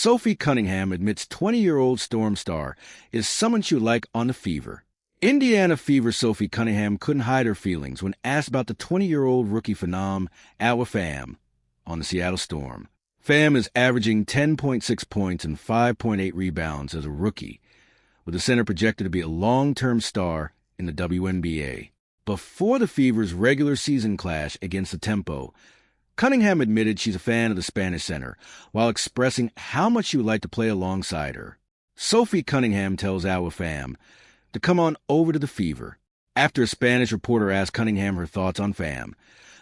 Sophie Cunningham admits 20-year-old Storm star is someone she would like on the Fever. Indiana Fever Sophie Cunningham couldn't hide her feelings when asked about the 20-year-old rookie phenom Awa Fam on the Seattle Storm. Fam is averaging 10.6 points and 5.8 rebounds as a rookie, with the center projected to be a long-term star in the WNBA. Before the Fever's regular season clash against the Tempo, Cunningham admitted she's a fan of the Spanish center, while expressing how much she would like to play alongside her. Sophie Cunningham tells Awa Fam to come on over to the Fever. After a Spanish reporter asked Cunningham her thoughts on Fam,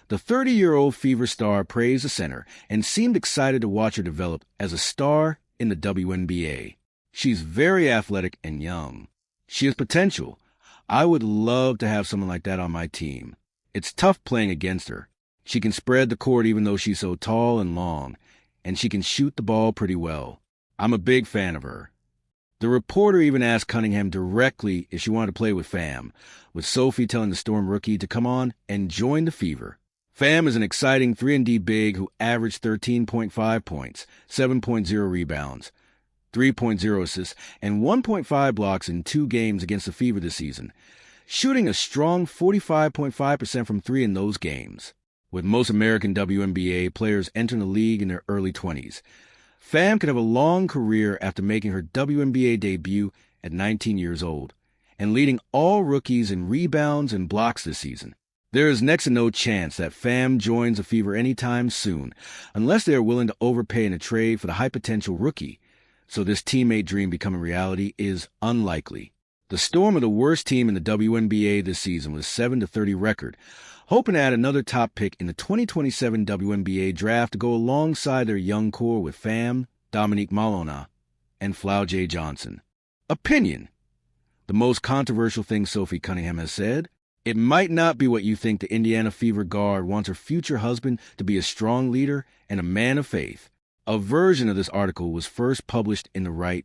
the 30-year-old Fever star praised the center and seemed excited to watch her develop as a star in the WNBA. She's very athletic and young. She has potential. I would love to have someone like that on my team. It's tough playing against her. She can spread the court even though she's so tall and long, and she can shoot the ball pretty well. I'm a big fan of her. The reporter even asked Cunningham directly if she wanted to play with Fam, with Sophie telling the Storm rookie to come on and join the Fever. Fam is an exciting 3-and-D big who averaged 13.5 points, 7.0 rebounds, 3.0 assists, and 1.5 blocks in 2 games against the Fever this season, shooting a strong 45.5% from 3 in those games. With most American WNBA players entering the league in their early 20s, Fam could have a long career after making her WNBA debut at 19 years old and leading all rookies in rebounds and blocks this season. There is next to no chance that Fam joins the Fever anytime soon, unless they are willing to overpay in a trade for the high-potential rookie, so this teammate dream becoming reality is unlikely. The Storm are the worst team in the WNBA this season with a 7-30 record, hoping to add another top pick in the 2027 WNBA draft to go alongside their young core with Fam, Dominique Malona, and Flau J. Johnson. Opinion. The most controversial thing Sophie Cunningham has said: it might not be what you think. The Indiana Fever guard wants her future husband to be a strong leader and a man of faith. A version of this article was first published in the Right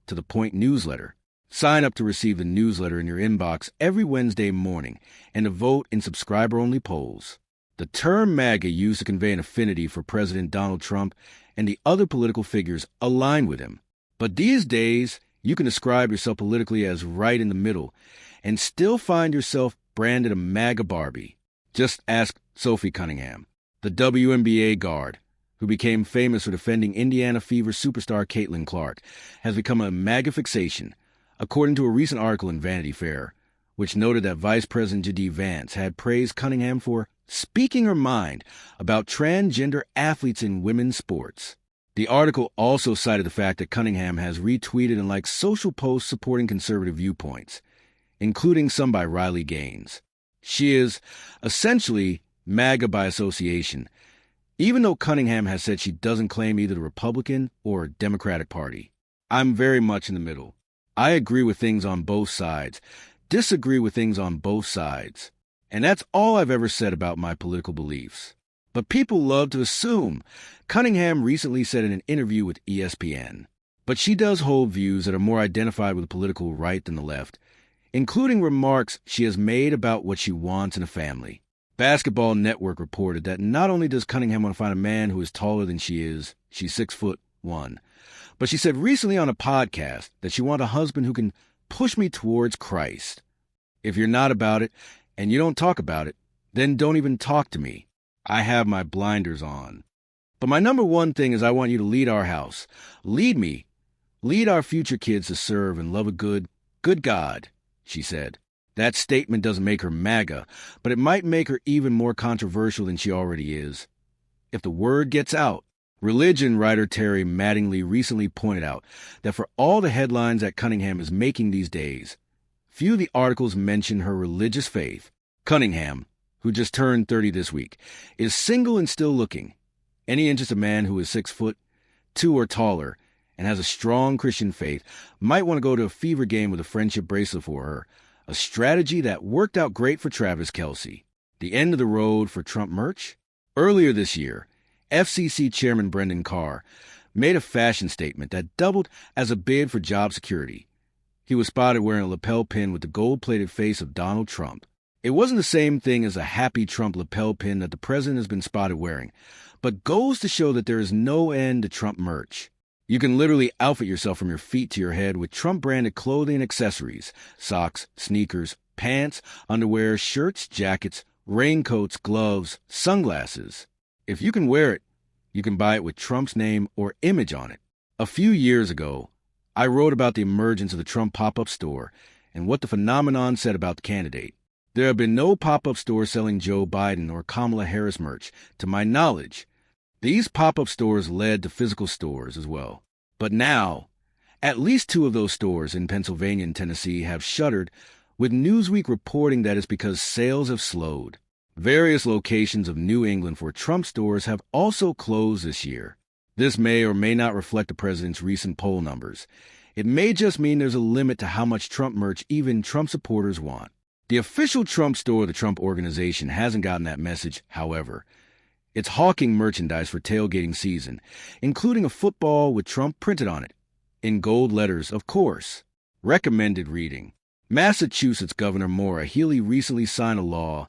to the Point newsletter. Sign up to receive the newsletter in your inbox every Wednesday morning and to vote in subscriber-only polls. The term MAGA used to convey an affinity for President Donald Trump and the other political figures aligned with him. But these days, you can describe yourself politically as right in the middle and still find yourself branded a MAGA Barbie. Just ask Sophie Cunningham, the WNBA guard, who became famous for defending Indiana Fever superstar Caitlin Clark, has become a MAGA fixation, according to a recent article in Vanity Fair, which noted that Vice President J.D. Vance had praised Cunningham for speaking her mind about transgender athletes in women's sports. The article also cited the fact that Cunningham has retweeted and liked social posts supporting conservative viewpoints, including some by Riley Gaines. She is essentially MAGA by association, even though Cunningham has said she doesn't claim either the Republican or Democratic Party. I'm very much in the middle. I agree with things on both sides, disagree with things on both sides, and that's all I've ever said about my political beliefs. But people love to assume, Cunningham recently said in an interview with ESPN. But she does hold views that are more identified with the political right than the left, including remarks she has made about what she wants in a family. Basketball Network reported that not only does Cunningham want to find a man who is taller than she is, she's 6'1", but she said recently on a podcast that she wants a husband who can push me towards Christ. If you're not about it and you don't talk about it, then don't even talk to me. I have my blinders on. But my number one thing is I want you to lead our house. Lead me. Lead our future kids to serve and love a good God, she said. That statement doesn't make her MAGA, but it might make her even more controversial than she already is. If the word gets out, religion writer Terry Mattingly recently pointed out that for all the headlines that Cunningham is making these days, few of the articles mention her religious faith. Cunningham, who just turned 30 this week, is single and still looking. Any interested man who is 6'2" or taller and has a strong Christian faith might want to go to a Fever game with a friendship bracelet for her, a strategy that worked out great for Travis Kelce. The end of the road for Trump merch? Earlier this year, FCC Chairman Brendan Carr made a fashion statement that doubled as a bid for job security. He was spotted wearing a lapel pin with the gold-plated face of Donald Trump. It wasn't the same thing as a Happy Trump lapel pin that the president has been spotted wearing, but goes to show that there is no end to Trump merch. You can literally outfit yourself from your feet to your head with Trump-branded clothing and accessories: socks, sneakers, pants, underwear, shirts, jackets, raincoats, gloves, sunglasses. If you can wear it, you can buy it with Trump's name or image on it. A few years ago, I wrote about the emergence of the Trump pop-up store and what the phenomenon said about the candidate. There have been no pop-up stores selling Joe Biden or Kamala Harris merch, to my knowledge. These pop-up stores led to physical stores as well. But now, at least 2 of those stores in Pennsylvania and Tennessee have shuttered, with Newsweek reporting that it's because sales have slowed. Various locations of New England for Trump stores have also closed this year. This may or may not reflect the president's recent poll numbers. It may just mean there's a limit to how much Trump merch even Trump supporters want. The official Trump store, the Trump Organization, hasn't gotten that message, however. It's hawking merchandise for tailgating season, including a football with Trump printed on it, in gold letters, of course. Recommended reading. Massachusetts Governor Maura Healey recently signed a law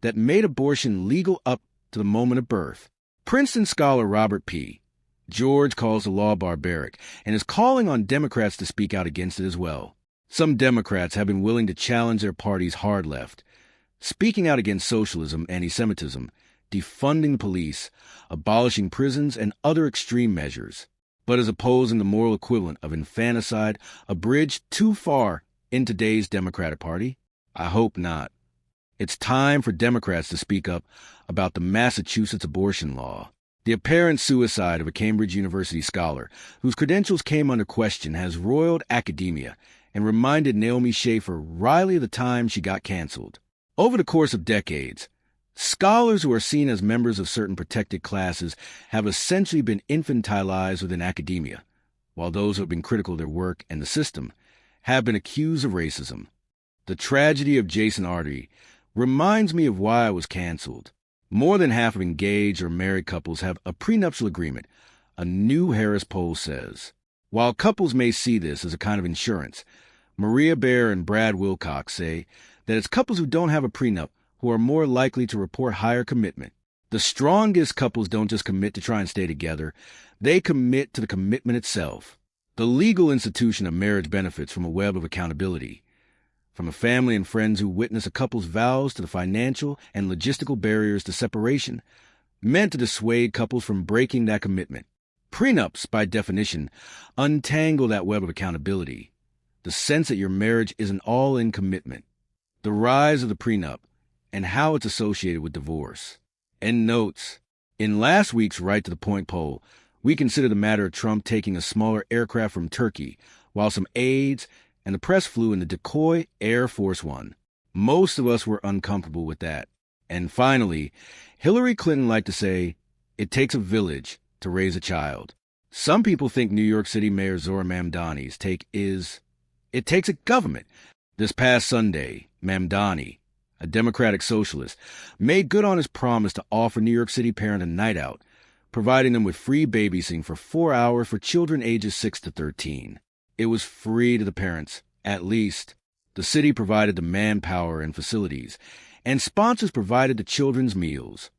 that made abortion legal up to the moment of birth. Princeton scholar Robert P. George calls the law barbaric and is calling on Democrats to speak out against it as well. Some Democrats have been willing to challenge their party's hard left, speaking out against socialism, anti-Semitism, defunding the police, abolishing prisons, and other extreme measures, but is opposing the moral equivalent of infanticide, a bridge too far in today's Democratic Party? I hope not. It's time for Democrats to speak up about the Massachusetts abortion law. The apparent suicide of a Cambridge University scholar, whose credentials came under question, has roiled academia and reminded Naomi Schaefer Riley of the time she got canceled. Over the course of decades, scholars who are seen as members of certain protected classes have essentially been infantilized within academia, while those who have been critical of their work and the system have been accused of racism. The tragedy of Jason Artery reminds me of why I was canceled. More than half of engaged or married couples have a prenuptial agreement, a new Harris poll says. While couples may see this as a kind of insurance, Maria Baer and Brad Wilcox say that it's couples who don't have a prenup who are more likely to report higher commitment. The strongest couples don't just commit to try and stay together, they commit to the commitment itself. The legal institution of marriage benefits from a web of accountability, from a family and friends who witness a couple's vows to the financial and logistical barriers to separation, meant to dissuade couples from breaking that commitment. Prenups, by definition, untangle that web of accountability, the sense that your marriage is an all-in commitment. The rise of the prenup, and how it's associated with divorce. End notes. In last week's Right to the Point poll, we considered the matter of Trump taking a smaller aircraft from Turkey, while some aides and the press flew in the decoy Air Force One. Most of us were uncomfortable with that. And finally, Hillary Clinton liked to say, it takes a village to raise a child. Some people think New York City Mayor Zohran Mamdani's take is, it takes a government. This past Sunday, Mamdani, a Democratic socialist, made good on his promise to offer New York City parents a night out, providing them with free babysitting for 4 hours for children ages 6 to 13. It was free to the parents, at least. The city provided the manpower and facilities, and sponsors provided the children's meals.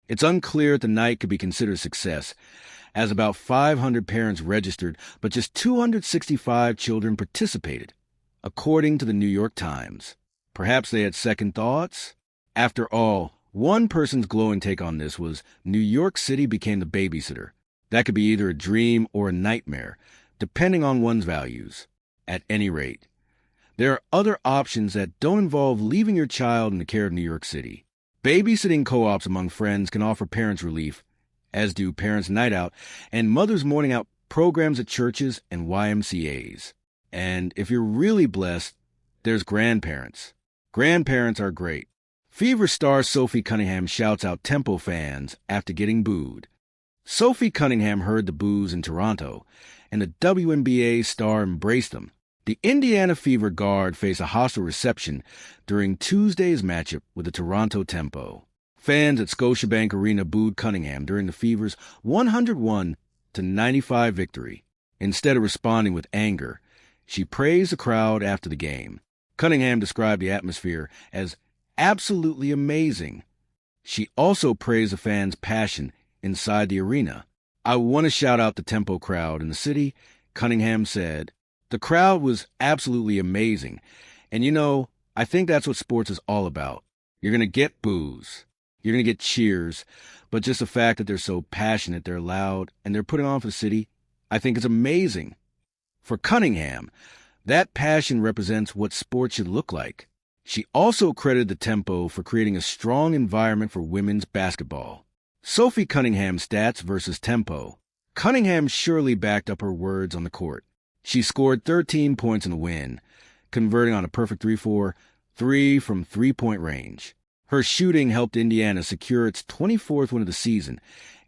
It's unclear if the night could be considered a success, as about 500 parents registered, but just 265 children participated, according to the New York Times. Perhaps they had second thoughts? After all, one person's glowing take on this was New York City became the babysitter. That could be either a dream or a nightmare, depending on one's values. At any rate, there are other options that don't involve leaving your child in the care of New York City. Babysitting co-ops among friends can offer parents relief, as do Parents' Night Out and Mother's Morning Out programs at churches and YMCAs. And if you're really blessed, there's grandparents. Grandparents are great. Fever star Sophie Cunningham shouts out Tempo fans after getting booed. Sophie Cunningham heard the boos in Toronto, and the WNBA star embraced them. The Indiana Fever guard faced a hostile reception during Tuesday's matchup with the Toronto Tempo. Fans at Scotiabank Arena booed Cunningham during the Fever's 101-95 victory. Instead of responding with anger, she praised the crowd after the game. Cunningham described the atmosphere as absolutely amazing. She also praised the fans' passion inside the arena. I want to shout out the Tempo crowd in the city, Cunningham said. The crowd was absolutely amazing. And I think that's what sports is all about. You're going to get boos. You're going to get cheers. But just the fact that they're so passionate, they're loud, and they're putting on for the city, I think it's amazing. For Cunningham, that passion represents what sports should look like. She also credited the Tempo for creating a strong environment for women's basketball. Sophie Cunningham's stats versus Tempo. Cunningham surely backed up her words on the court. She scored 13 points in the win, converting on a perfect 3-4-3 from three-point range. Her shooting helped Indiana secure its 24th win of the season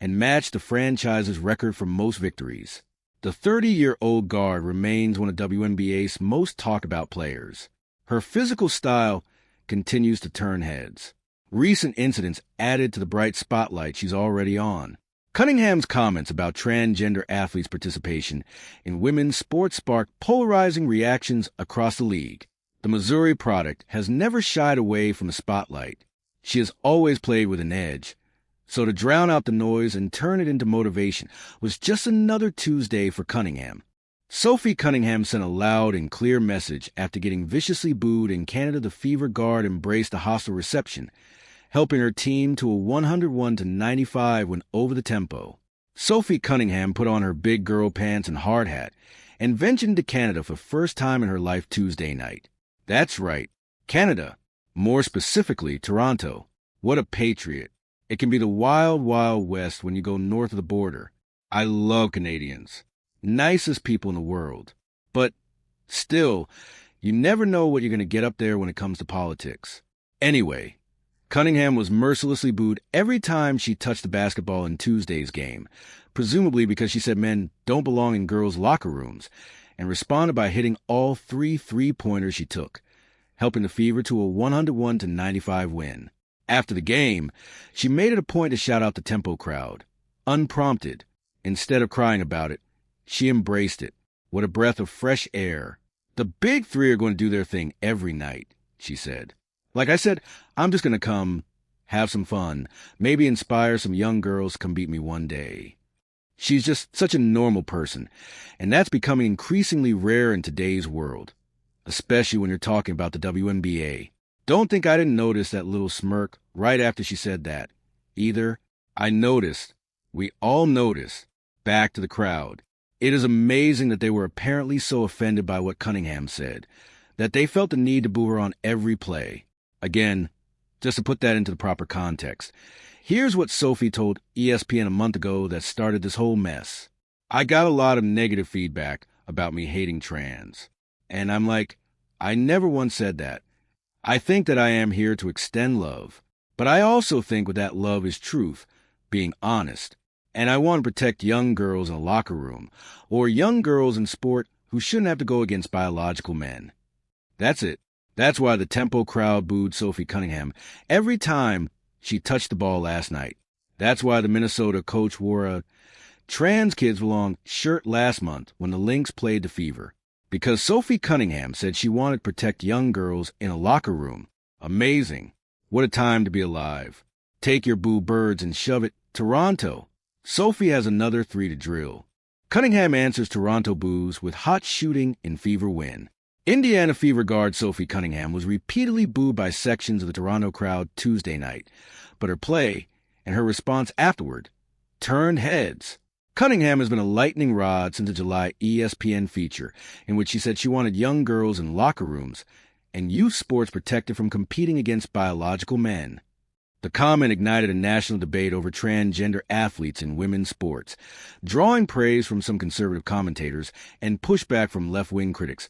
and matched the franchise's record for most victories. The 30-year-old guard remains one of WNBA's most talked-about players. Her physical style continues to turn heads. Recent incidents added to the bright spotlight she's already on. Cunningham's comments about transgender athletes' participation in women's sports sparked polarizing reactions across the league. The Missouri product has never shied away from the spotlight. She has always played with an edge. So to drown out the noise and turn it into motivation was just another Tuesday for Cunningham. Sophie Cunningham sent a loud and clear message after getting viciously booed in Canada. The Fever guard embraced a hostile reception, helping her team to a 101-95 win over the Tempo. Sophie Cunningham put on her big girl pants and hard hat and ventured into Canada for the first time in her life Tuesday night. That's right, Canada. More specifically, Toronto. What a patriot. It can be the wild, wild west when you go north of the border. I love Canadians. Nicest people in the world. But still, you never know what you're going to get up there when it comes to politics. Anyway, Cunningham was mercilessly booed every time she touched the basketball in Tuesday's game, presumably because she said men don't belong in girls' locker rooms, and responded by hitting all 3 three-pointers she took, helping the Fever to a 101-95 win. After the game, she made it a point to shout out the Tempo crowd. Unprompted, instead of crying about it, she embraced it. What a breath of fresh air. The big three are going to do their thing every night, she said. Like I said, I'm just going to come, have some fun, maybe inspire some young girls to come beat me one day. She's just such a normal person, and that's becoming increasingly rare in today's world, especially when you're talking about the WNBA. Don't think I didn't notice that little smirk right after she said that. Either. I noticed. We all noticed. Back to the crowd. It is amazing that they were apparently so offended by what Cunningham said, that they felt the need to boo her on every play. Again, just to put that into the proper context, here's what Sophie told ESPN a month ago that started this whole mess. I got a lot of negative feedback about me hating trans. And I'm like, I never once said that. I think that I am here to extend love. But I also think with that love is truth, being honest. And I want to protect young girls in a locker room, or young girls in sport who shouldn't have to go against biological men. That's it. That's why the Tempo crowd booed Sophie Cunningham every time she touched the ball last night. That's why the Minnesota coach wore a Trans Kids Belong shirt last month when the Lynx played the Fever. Because Sophie Cunningham said she wanted to protect young girls in a locker room. Amazing. What a time to be alive. Take your boo birds and shove it. Toronto. Sophie has another 3 to drill. Cunningham answers Toronto boos with hot shooting in Fever win. Indiana Fever guard Sophie Cunningham was repeatedly booed by sections of the Toronto crowd Tuesday night, but her play and her response afterward turned heads. Cunningham has been a lightning rod since the July ESPN feature, in which she said she wanted young girls in locker rooms and youth sports protected from competing against biological men. The comment ignited a national debate over transgender athletes in women's sports, drawing praise from some conservative commentators and pushback from left-wing critics,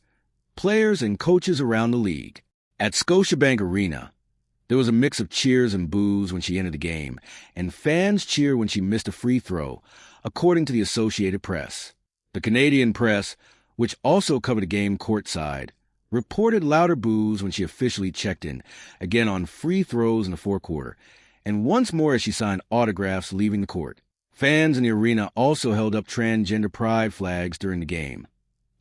players and coaches around the league. At Scotiabank Arena, there was a mix of cheers and boos when she entered the game, and fans cheered when she missed a free throw, according to the Associated Press. The Canadian press, which also covered the game courtside, reported louder boos when she officially checked in, again on free throws in the fourth quarter, and once more as she signed autographs leaving the court. Fans in the arena also held up transgender pride flags during the game.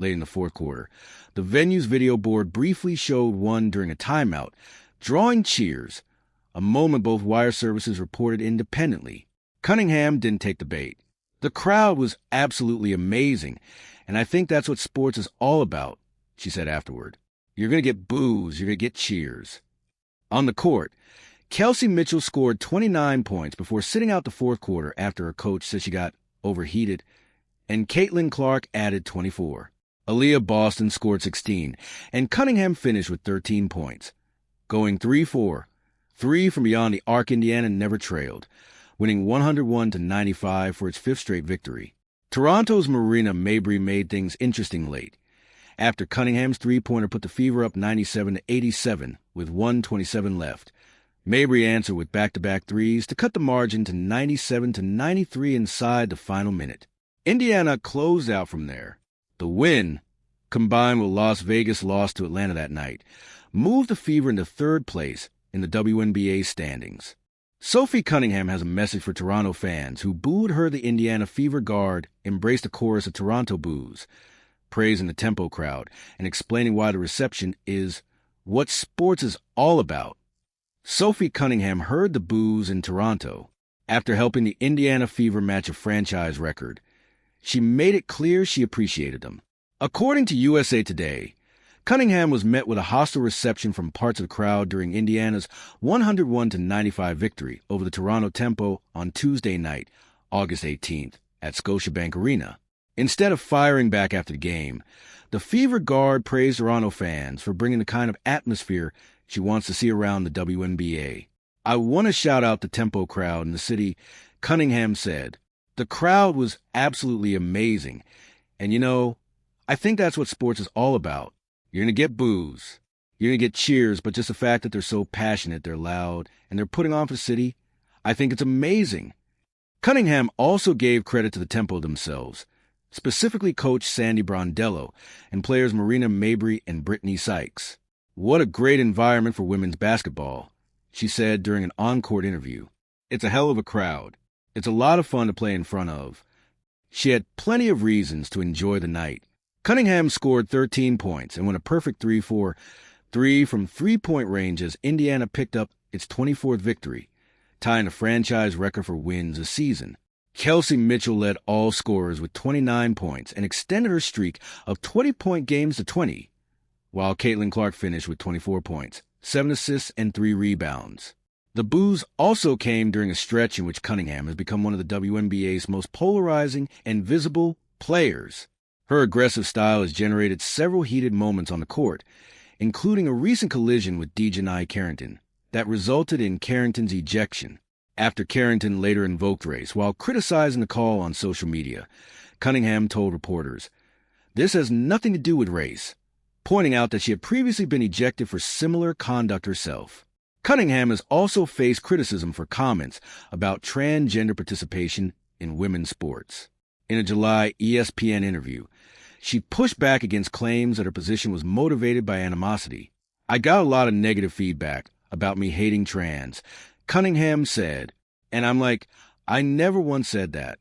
Late in the fourth quarter, the venue's video board briefly showed one during a timeout, drawing cheers, a moment both wire services reported independently. Cunningham didn't take the bait. The crowd was absolutely amazing, and I think that's what sports is all about, she said afterward. You're going to get boos, you're going to get cheers. On the court, Kelsey Mitchell scored 29 points before sitting out the fourth quarter after her coach said she got overheated, and Caitlin Clark added 24. Aaliyah Boston scored 16, and Cunningham finished with 13 points. Going 3-4, 3 from beyond the arc, Indiana never trailed, winning 101-95 for its fifth straight victory. Toronto's Marina Mabrey made things interesting late, after Cunningham's three-pointer put the Fever up 97-87 with 1:27 left. Mabrey answered with back-to-back threes to cut the margin to 97-93 inside the final minute. Indiana closed out from there. The win, combined with Las Vegas' loss to Atlanta that night, moved the Fever into third place in the WNBA standings. Sophie Cunningham has a message for Toronto fans who booed her. The Indiana Fever guard embraced a chorus of Toronto boos, praising the Tempo crowd and explaining why the reception is what sports is all about. Sophie Cunningham heard the boos in Toronto after helping the Indiana Fever match a franchise record. She made it clear she appreciated them. According to USA Today, Cunningham was met with a hostile reception from parts of the crowd during Indiana's 101-95 victory over the Toronto Tempo on Tuesday night, August 18th, at Scotiabank Arena. Instead of firing back after the game, the Fever guard praised Toronto fans for bringing the kind of atmosphere she wants to see around the WNBA. I want to shout out the Tempo crowd in the city, Cunningham said. The crowd was absolutely amazing, and I think that's what sports is all about. You're going to get boos. You're going to get cheers, but just the fact that they're so passionate, they're loud, and they're putting on for the city, I think it's amazing. Cunningham also gave credit to the Tempo themselves, specifically coach Sandy Brondello and players Marina Mabrey and Brittany Sykes. What a great environment for women's basketball, she said during an on-court interview. It's a hell of a crowd. It's a lot of fun to play in front of. She had plenty of reasons to enjoy the night. Cunningham scored 13 points and won a perfect 3-4-3 from three-point range as Indiana picked up its 24th victory, tying a franchise record for wins a season. Kelsey Mitchell led all scorers with 29 points and extended her streak of 20-point games to 20, while Caitlin Clark finished with 24 points, 7 assists, and 3 rebounds. The boos also came during a stretch in which Cunningham has become one of the WNBA's most polarizing and visible players. Her aggressive style has generated several heated moments on the court, including a recent collision with Dejanai Carrington that resulted in Carrington's ejection. After Carrington later invoked race while criticizing the call on social media, Cunningham told reporters, "This has nothing to do with race," pointing out that she had previously been ejected for similar conduct herself. Cunningham has also faced criticism for comments about transgender participation in women's sports. In a July ESPN interview, she pushed back against claims that her position was motivated by animosity. "I got a lot of negative feedback about me hating trans," Cunningham said, "and I'm like, I never once said that."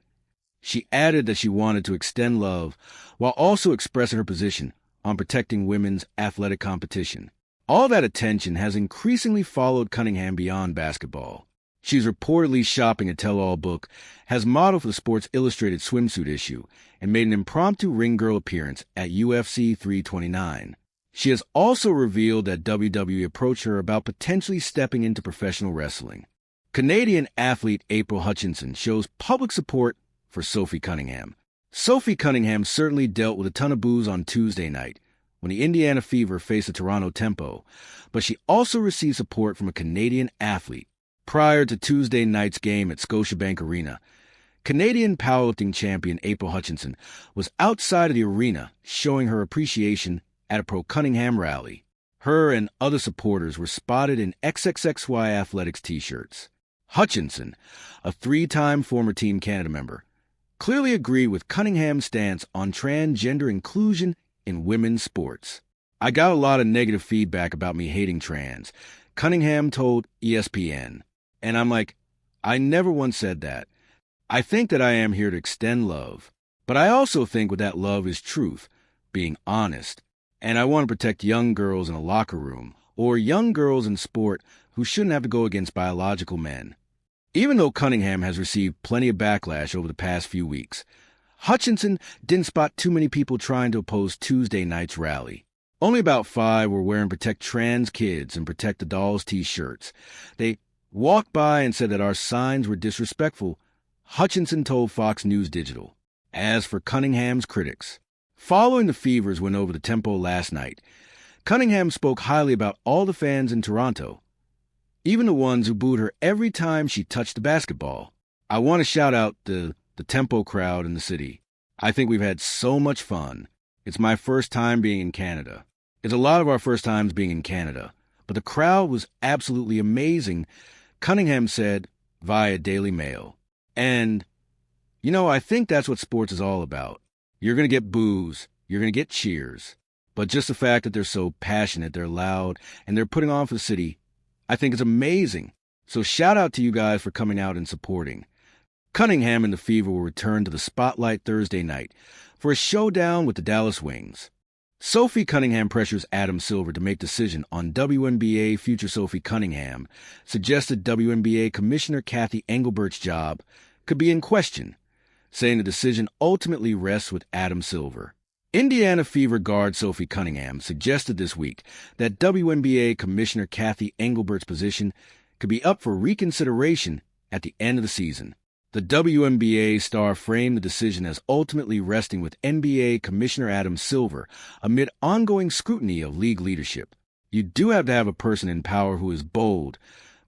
She added that she wanted to extend love while also expressing her position on protecting women's athletic competition. All that attention has increasingly followed Cunningham beyond basketball. She's reportedly shopping a tell-all book, has modeled for the Sports Illustrated swimsuit issue, and made an impromptu ring girl appearance at UFC 329. She has also revealed that WWE approached her about potentially stepping into professional wrestling. Canadian athlete April Hutchinson shows public support for Sophie Cunningham. Sophie Cunningham certainly dealt with a ton of boos on Tuesday night when the Indiana Fever faced the Toronto Tempo, but she also received support from a Canadian athlete. Prior to Tuesday night's game at Scotiabank Arena, Canadian powerlifting champion April Hutchinson was outside of the arena showing her appreciation at a pro-Cunningham rally. Her and other supporters were spotted in XXXY Athletics t-shirts. Hutchinson, a 3-time former Team Canada member, clearly agreed with Cunningham's stance on transgender inclusion in women's sports. "I got a lot of negative feedback about me hating trans," Cunningham told ESPN. "And I'm like, I never once said that. I think that I am here to extend love. But I also think what that love is truth, being honest. And I want to protect young girls in a locker room or young girls in sport who shouldn't have to go against biological men." Even though Cunningham has received plenty of backlash over the past few weeks, Hutchinson didn't spot too many people trying to oppose Tuesday night's rally. Only about 5 were wearing Protect Trans Kids and Protect the Dolls t-shirts. They walked by and said that our signs were disrespectful, Hutchinson told Fox News Digital. As for Cunningham's critics, following the Fever's win over the Tempo last night, Cunningham spoke highly about all the fans in Toronto, even the ones who booed her every time she touched the basketball. I want to shout out the Tempo crowd in the city. I think we've had so much fun. It's my first time being in Canada. It's a lot of our first times being in Canada. But the crowd was absolutely amazing, Cunningham said via Daily Mail. And, I think that's what sports is all about. You're going to get boos. You're going to get cheers. But just the fact that they're so passionate, they're loud, and they're putting on for the city, I think it's amazing. So shout out to you guys for coming out and supporting. Cunningham and the Fever will return to the spotlight Thursday night for a showdown with the Dallas Wings. Sophie Cunningham pressures Adam Silver to make decision on WNBA future. Sophie Cunningham suggested WNBA Commissioner Kathy Engelbert's job could be in question, saying the decision ultimately rests with Adam Silver. Indiana Fever guard Sophie Cunningham suggested this week that WNBA Commissioner Kathy Engelbert's position could be up for reconsideration at the end of the season. The WNBA star framed the decision as ultimately resting with NBA Commissioner Adam Silver amid ongoing scrutiny of league leadership. You do have to have a person in power who is bold,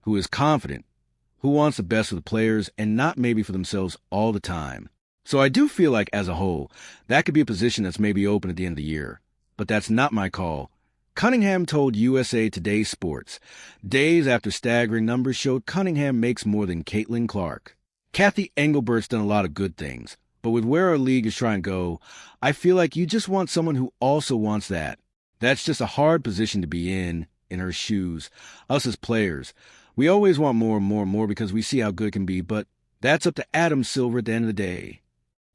who is confident, who wants the best for the players and not maybe for themselves all the time. So I do feel like, as a whole, that could be a position that's maybe open at the end of the year. But that's not my call. Cunningham told USA Today Sports, days after staggering numbers showed Cunningham makes more than Caitlin Clark. Kathy Engelbert's done a lot of good things, but with where our league is trying to go, I feel like you just want someone who also wants that. That's just a hard position to be in her shoes. Us as players, we always want more and more and more because we see how good it can be, but that's up to Adam Silver at the end of the day.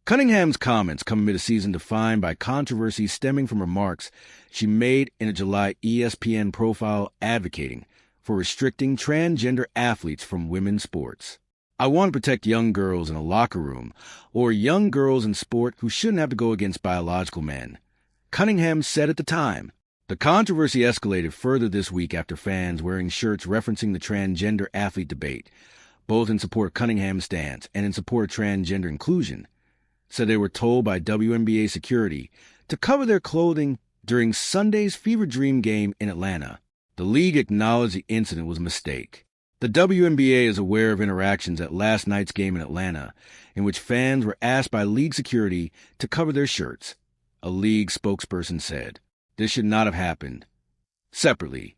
Cunningham's comments come amid a season defined by controversy stemming from remarks she made in a July ESPN profile advocating for restricting transgender athletes from women's sports. I want to protect young girls in a locker room or young girls in sport who shouldn't have to go against biological men, Cunningham said at the time. The controversy escalated further this week after fans wearing shirts referencing the transgender athlete debate, both in support of Cunningham's stance and in support of transgender inclusion, said they were told by WNBA security to cover their clothing during Sunday's Fever Dream game in Atlanta. The league acknowledged the incident was a mistake. The WNBA is aware of interactions at last night's game in Atlanta, in which fans were asked by league security to cover their shirts. A league spokesperson said, "This should not have happened." Separately,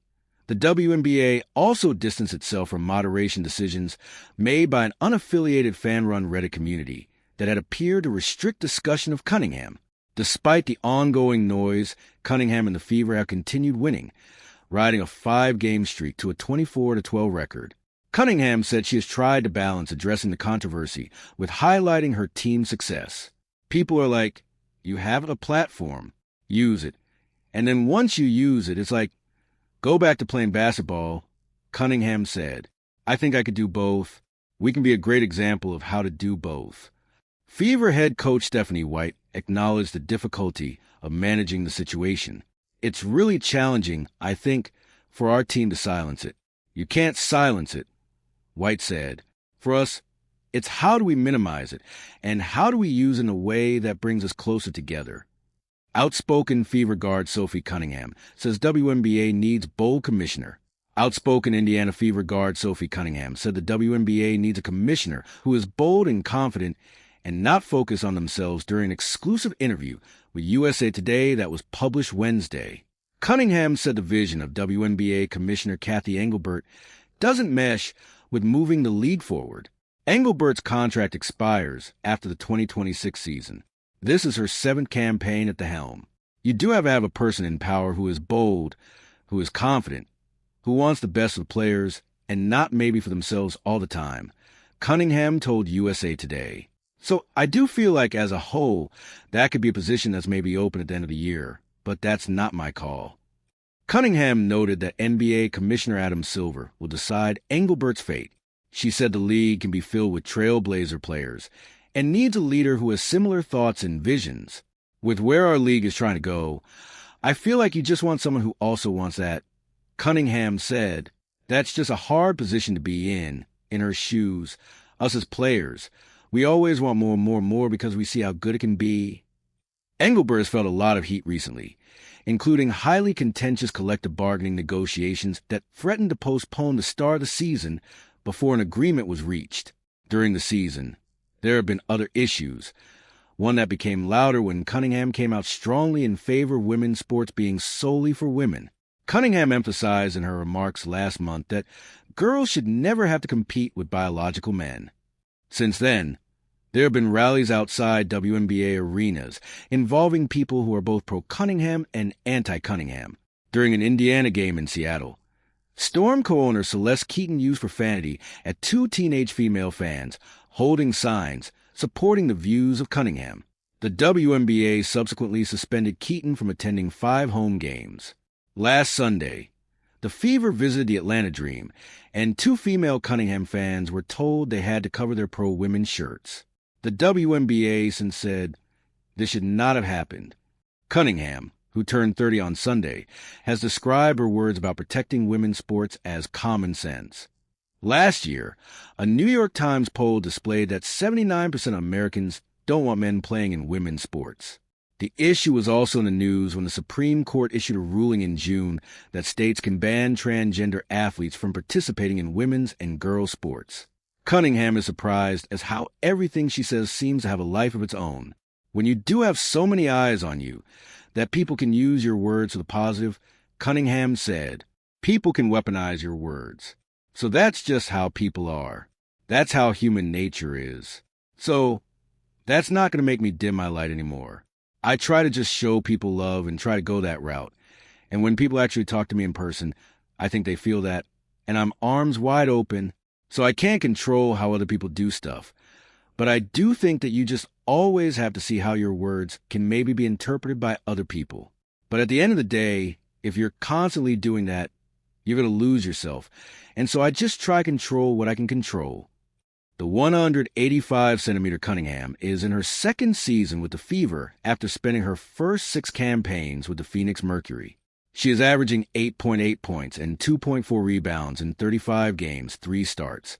the WNBA also distanced itself from moderation decisions made by an unaffiliated fan-run Reddit community that had appeared to restrict discussion of Cunningham. Despite the ongoing noise, Cunningham and the Fever have continued winning, riding a 5-game streak to a 24-12 record. Cunningham said she has tried to balance addressing the controversy with highlighting her team's success. People are like, you have a platform, use it. And then once you use it, it's like, go back to playing basketball, Cunningham said. I think I could do both. We can be a great example of how to do both. Fever head coach Stephanie White acknowledged the difficulty of managing the situation. It's really challenging, I think, for our team to silence it. You can't silence it, White said. For us, it's how do we minimize it, and how do we use it in a way that brings us closer together. Outspoken Fever guard Sophie Cunningham says WNBA needs bold commissioner. Outspoken Indiana Fever guard Sophie Cunningham said the WNBA needs a commissioner who is bold and confident and not focus on themselves during an exclusive interview with USA Today that was published Wednesday. Cunningham said the vision of WNBA Commissioner Kathy Engelbert doesn't mesh with moving the league forward. Engelbert's contract expires after the 2026 season. This is her 7th campaign at the helm. You do have to have a person in power who is bold, who is confident, who wants the best of the players, and not maybe for themselves all the time, Cunningham told USA Today. So I do feel like, as a whole, that could be a position that's maybe open at the end of the year, but that's not my call. Cunningham noted that NBA Commissioner Adam Silver will decide Engelbert's fate. She said the league can be filled with trailblazer players and needs a leader who has similar thoughts and visions. With where our league is trying to go, I feel like you just want someone who also wants that. Cunningham said, "That's just a hard position to be in her shoes. Us as players, we always want more and more and more because we see how good it can be." Engelbert has felt a lot of heat recently, including highly contentious collective bargaining negotiations that threatened to postpone the start of the season before an agreement was reached. During the season, there have been other issues, one that became louder when Cunningham came out strongly in favor of women's sports being solely for women. Cunningham emphasized in her remarks last month that girls should never have to compete with biological men. Since then, there have been rallies outside WNBA arenas involving people who are both pro-Cunningham and anti-Cunningham. During an Indiana game in Seattle, Storm co-owner Celeste Keaton used profanity at two teenage female fans holding signs supporting the views of Cunningham. The WNBA subsequently suspended Keaton from attending 5 home games. Last Sunday, the Fever visited the Atlanta Dream, and 2 female Cunningham fans were told they had to cover their pro-women shirts. The WNBA since said this should not have happened. Cunningham, who turned 30 on Sunday, has described her words about protecting women's sports as common sense. Last year, a New York Times poll displayed that 79% of Americans don't want men playing in women's sports. The issue was also in the news when the Supreme Court issued a ruling in June that states can ban transgender athletes from participating in women's and girls' sports. Cunningham is surprised as how everything she says seems to have a life of its own. When you do have so many eyes on you that people can use your words for the positive, Cunningham said, people can weaponize your words. So that's just how people are. That's how human nature is. So that's not going to make me dim my light anymore. I try to just show people love and try to go that route. And when people actually talk to me in person, I think they feel that. And I'm arms wide open, so I can't control how other people do stuff. But I do think that you just always have to see how your words can maybe be interpreted by other people. But at the end of the day, if you're constantly doing that, you're going to lose yourself. And so I just try to control what I can control. The 185-centimeter Cunningham is in her second season with the Fever after spending her first 6 campaigns with the Phoenix Mercury. She is averaging 8.8 points and 2.4 rebounds in 35 games, 3 starts.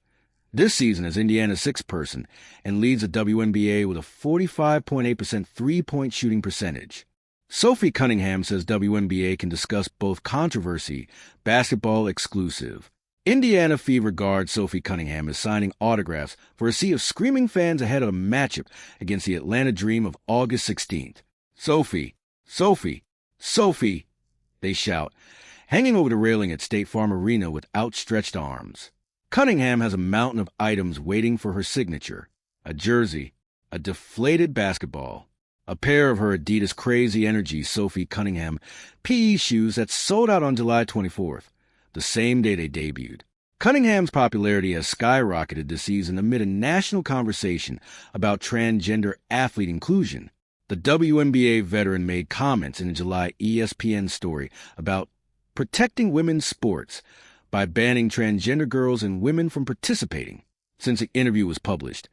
This season is Indiana's 6th person and leads the WNBA with a 45.8% three-point shooting percentage. Sophie Cunningham says WNBA can discuss both controversy, basketball exclusive. Indiana Fever guard Sophie Cunningham is signing autographs for a sea of screaming fans ahead of a matchup against the Atlanta Dream of August 16th. Sophie, Sophie, Sophie, they shout, hanging over the railing at State Farm Arena with outstretched arms. Cunningham has a mountain of items waiting for her signature: a jersey, a deflated basketball, a pair of her Adidas Crazy Energy Sophie Cunningham PE shoes that sold out on July 24th, the same day they debuted. Cunningham's popularity has skyrocketed this season amid a national conversation about transgender athlete inclusion. The WNBA veteran made comments in a July ESPN story about protecting women's sports by banning transgender girls and women from participating. Since the interview was published,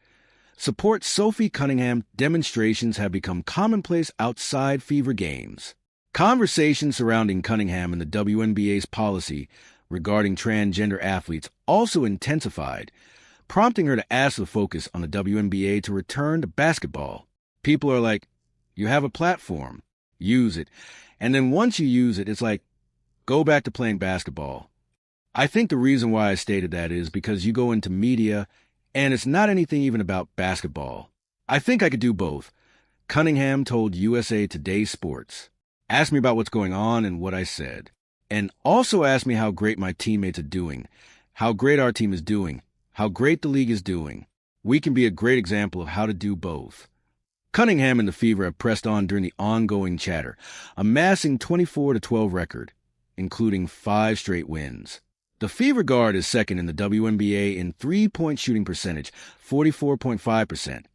support Sophie Cunningham demonstrations have become commonplace outside Fever games. Conversations surrounding Cunningham and the WNBA's policy regarding transgender athletes also intensified, prompting her to ask the focus on the WNBA to return to basketball. People are like, you have a platform, use it. And then once you use it, it's like, go back to playing basketball. I think the reason why I stated that is because you go into media and it's not anything even about basketball. I think I could do both. Cunningham told USA Today Sports. Asked me about what's going on and what I said. And also asked me how great my teammates are doing, how great our team is doing, how great the league is doing. We can be a great example of how to do both. Cunningham and the Fever have pressed on during the ongoing chatter, amassing 24-12 record, including 5 straight wins. The Fever guard is second in the WNBA in three-point shooting percentage, 44.5%,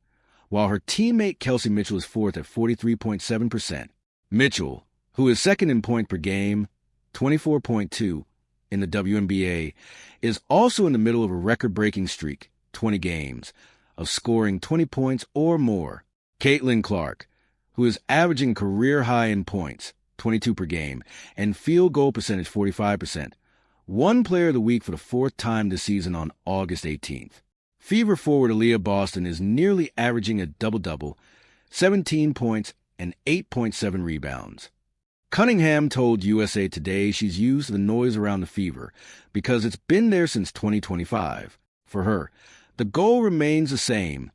while her teammate Kelsey Mitchell is fourth at 43.7%. Mitchell, who is second in point per game, 24.2, in the WNBA, is also in the middle of a record-breaking streak, 20 games, of scoring 20 points or more. Caitlin Clark, who is averaging career high in points, 22 per game, and field goal percentage 45%, won Player of the Week for the fourth time this season on August 18th. Fever forward Aaliyah Boston is nearly averaging a double-double, 17 points and 8.7 rebounds. Cunningham told USA Today she's used the noise around the Fever because it's been there since 2025. For her, the goal remains the same: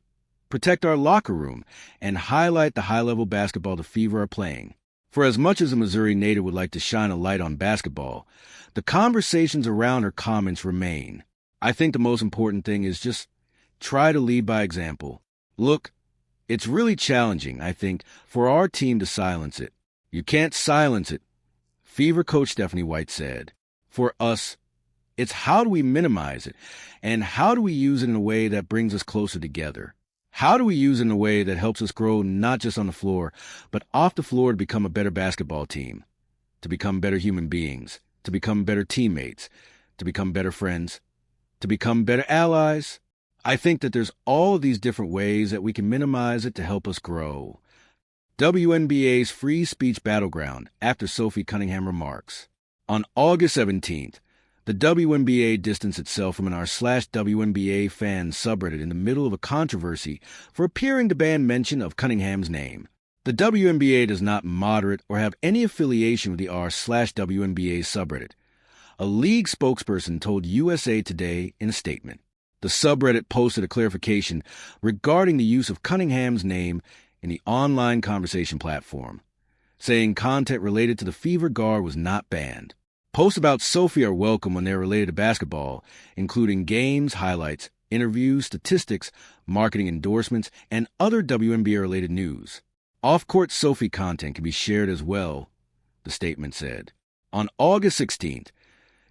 protect our locker room and highlight the high-level basketball the Fever are playing. For as much as a Missouri native would like to shine a light on basketball, the conversations around her comments remain. I think the most important thing is just try to lead by example. Look, it's really challenging, I think, for our team to silence it. You can't silence it, Fever coach Stephanie White said. For us, it's how do we minimize it, and how do we use it in a way that brings us closer together? How do we use it in a way that helps us grow not just on the floor, but off the floor to become a better basketball team, to become better human beings, to become better teammates, to become better friends, to become better allies? I think that there's all of these different ways that we can minimize it to help us grow. WNBA's free speech battleground after Sophie Cunningham remarks. On August 17th, the WNBA distanced itself from an r/WNBA fan subreddit in the middle of a controversy for appearing to ban mention of Cunningham's name. The WNBA does not moderate or have any affiliation with the r/WNBA subreddit. A league spokesperson told USA Today in a statement. The subreddit posted a clarification regarding the use of Cunningham's name in the online conversation platform, saying content related to the Fever guard was not banned. Posts about Sophie are welcome when they're related to basketball, including games, highlights, interviews, statistics, marketing endorsements, and other WNBA-related news. Off-court Sophie content can be shared as well, the statement said. On August 16th,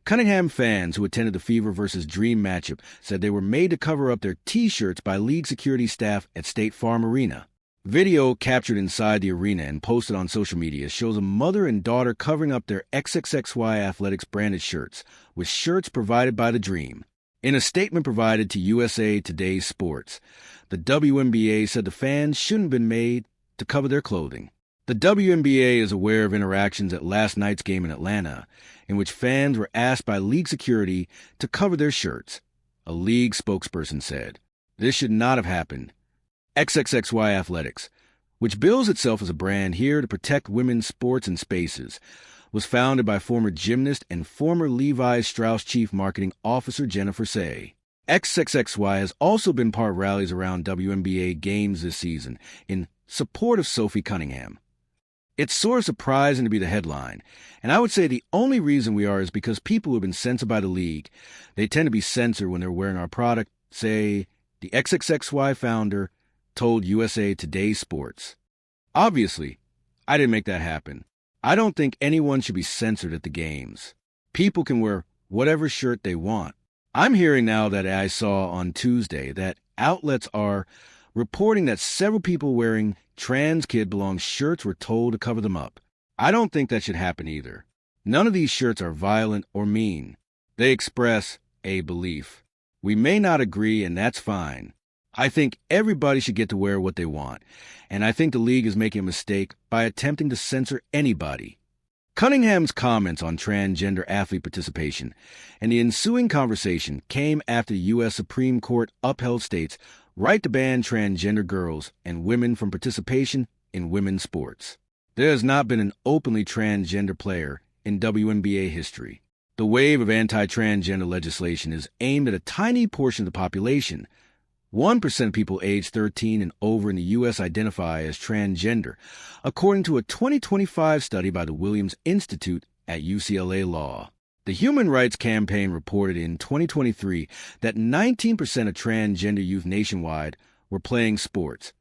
Cunningham fans who attended the Fever vs. Dream matchup said they were made to cover up their T-shirts by league security staff at State Farm Arena. Video captured inside the arena and posted on social media shows a mother and daughter covering up their XXXY Athletics branded shirts with shirts provided by the Dream. In a statement provided to USA Today Sports, the WNBA said the fans shouldn't have been made to cover their clothing. The WNBA is aware of interactions at last night's game in Atlanta, in which fans were asked by league security to cover their shirts, a league spokesperson said. This should not have happened. XXXY Athletics, which bills itself as a brand here to protect women's sports and spaces, was founded by former gymnast and former Levi Strauss Chief Marketing Officer Jennifer Say. XXXY has also been part of rallies around WNBA games this season in support of Sophie Cunningham. It's sort of surprising to be the headline, and I would say the only reason we are is because people who have been censored by the league, they tend to be censored when they're wearing our product, say, the XXXY founder told USA Today Sports. Obviously, I didn't make that happen. I don't think anyone should be censored at the games. People can wear whatever shirt they want. I'm hearing now that I saw on Tuesday that outlets are reporting that several people wearing Trans Kid Belongs shirts were told to cover them up. I don't think that should happen either. None of these shirts are violent or mean. They express a belief. We may not agree, and that's fine. I think everybody should get to wear what they want, and I think the league is making a mistake by attempting to censor anybody. Cunningham's comments on transgender athlete participation and the ensuing conversation came after the U.S. Supreme Court upheld states' right to ban transgender girls and women from participation in women's sports. There has not been an openly transgender player in WNBA history. The wave of anti-transgender legislation is aimed at a tiny portion of the population. 1% of people aged 13 and over in the U.S. identify as transgender, according to a 2025 study by the Williams Institute at UCLA Law. The Human Rights Campaign reported in 2023 that 19% of transgender youth nationwide were playing sports,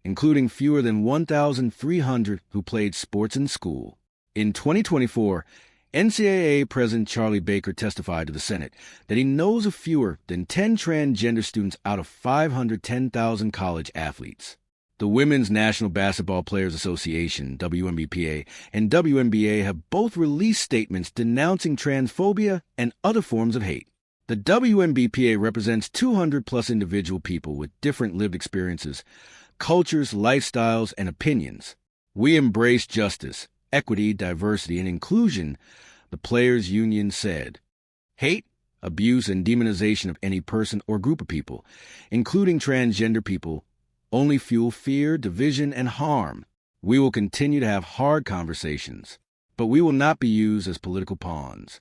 including fewer than 1,300 who played sports in school. In 2024, NCAA President Charlie Baker testified to the Senate that he knows of fewer than 10 transgender students out of 510,000 college athletes. The Women's National Basketball Players Association, WNBPA, and WNBA have both released statements denouncing transphobia and other forms of hate. The WNBPA represents 200-plus individual people with different lived experiences, cultures, lifestyles, and opinions. We embrace justice, equity, diversity, and inclusion, the Players Union said. Hate, abuse, and demonization of any person or group of people, including transgender people, only fuel fear, division, and harm. We will continue to have hard conversations, but we will not be used as political pawns.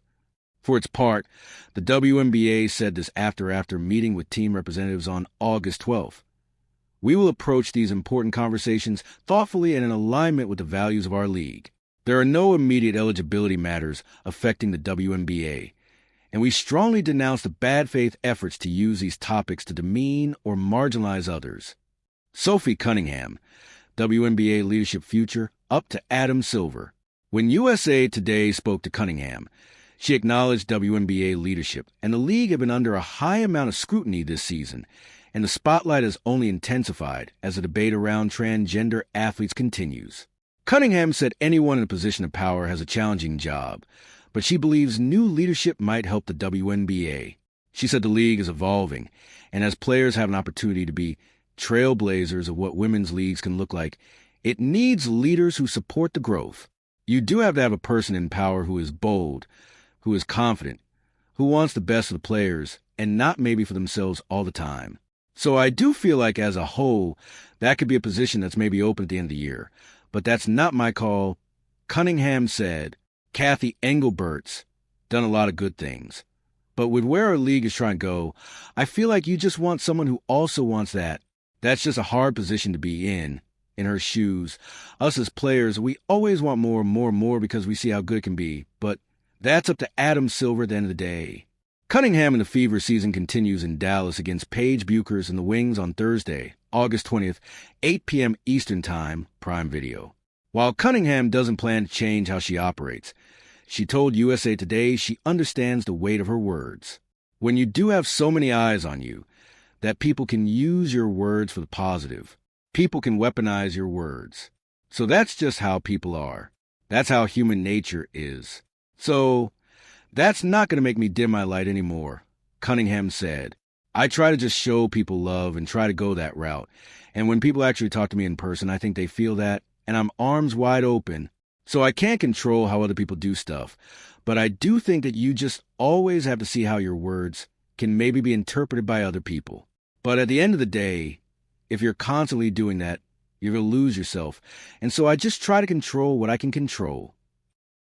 For its part, the WNBA said this after meeting with team representatives on August 12th. We will approach these important conversations thoughtfully and in alignment with the values of our league. There are no immediate eligibility matters affecting the WNBA, and we strongly denounce the bad faith efforts to use these topics to demean or marginalize others. Sophie Cunningham, WNBA Leadership Future, up to Adam Silver. When USA Today spoke to Cunningham, she acknowledged WNBA leadership, and the league had been under a high amount of scrutiny this season, and the spotlight has only intensified as the debate around transgender athletes continues. Cunningham said anyone in a position of power has a challenging job, but she believes new leadership might help the WNBA. She said the league is evolving, and as players have an opportunity to be trailblazers of what women's leagues can look like, it needs leaders who support the growth. You do have to have a person in power who is bold, who is confident, who wants the best of the players, and not maybe for themselves all the time. So I do feel like as a whole, that could be a position that's maybe open at the end of the year. But that's not my call. Cunningham said, Kathy Engelbert's done a lot of good things. But with where our league is trying to go, I feel like you just want someone who also wants that. That's just a hard position to be in her shoes. Us as players, we always want more and more and more because we see how good it can be. But that's up to Adam Silver at the end of the day. Cunningham and the Fever season continues in Dallas against Paige Buchers and the Wings on Thursday, August 20th, 8 p.m. Eastern Time, Prime Video. While Cunningham doesn't plan to change how she operates, she told USA Today she understands the weight of her words. When you do have so many eyes on you, that people can use your words for the positive. People can weaponize your words. So that's just how people are. That's how human nature is. So that's not going to make me dim my light anymore, Cunningham said. I try to just show people love and try to go that route. And when people actually talk to me in person, I think they feel that, and I'm arms wide open. So I can't control how other people do stuff. But I do think that you just always have to see how your words can maybe be interpreted by other people. But at the end of the day, if you're constantly doing that, you're going to lose yourself. And so I just try to control what I can control.